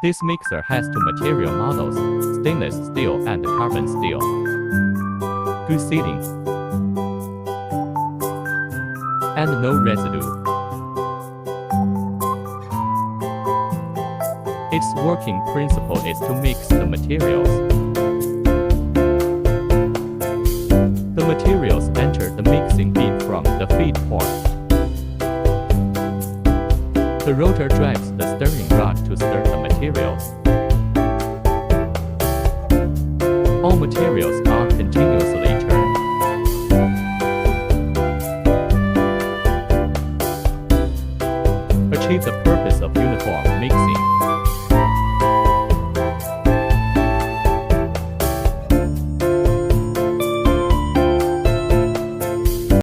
This mixer has two material models, stainless steel and carbon steel. Good sealing and no residue. Its working principle is to mix the materials. The materials enter the mixing bin from the feed port. The rotor drives the stirring rod to stir the materials. All materials are continuously turned. Achieve the purpose of uniform mixing.